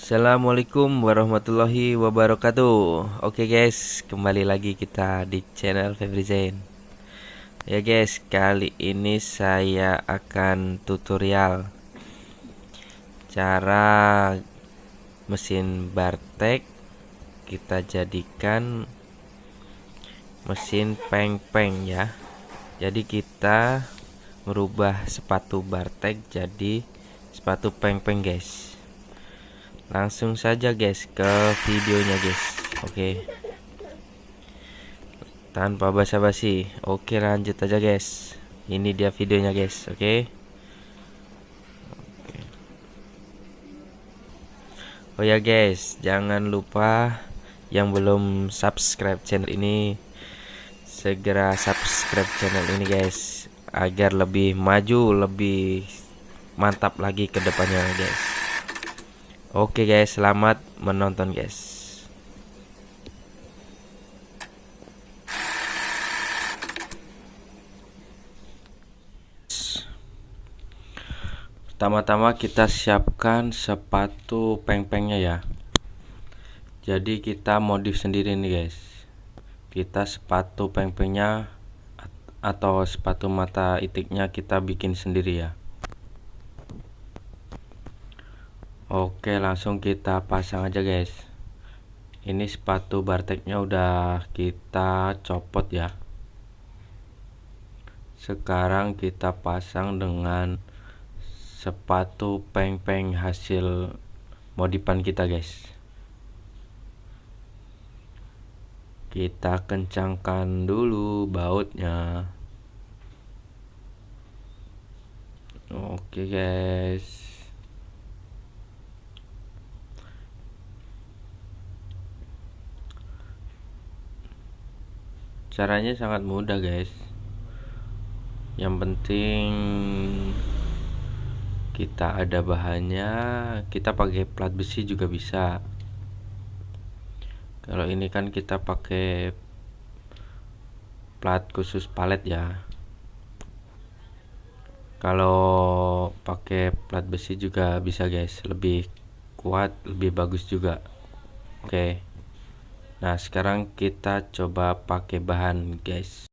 Assalamualaikum warahmatullahi wabarakatuh. Oke guys, kembali lagi kita di channel Febri Zain. Ya guys, kali ini saya akan tutorial cara mesin bartek kita jadikan mesin pengpeng ya. Jadi kita merubah sepatu bartek jadi sepatu pengpeng guys. Langsung saja guys ke videonya guys. Oke, tanpa basa-basi. Oke, lanjut aja guys. Ini dia videonya guys. Oke. Oh ya guys, jangan lupa yang belum subscribe channel ini segera subscribe channel ini guys, agar lebih maju, lebih mantap lagi ke depannya guys. Oke guys, selamat menonton guys. Pertama-tama kita siapkan sepatu pengpengnya ya. Jadi kita modif sendiri nih guys. Kita sepatu pengpengnya atau sepatu mata itiknya kita bikin sendiri ya. Oke, langsung kita pasang aja guys. Ini sepatu barteknya udah kita copot ya. Sekarang kita pasang dengan sepatu pengpeng hasil modifan kita guys. Kita kencangkan dulu bautnya. Oke guys. Caranya sangat mudah guys. Yang penting kita ada bahannya, kita pakai plat besi juga bisa. Kalau ini kan kita pakai plat khusus palet ya. Kalau pakai plat besi juga bisa guys, lebih kuat, lebih bagus juga. Oke. Nah, sekarang kita coba pakai bahan guys.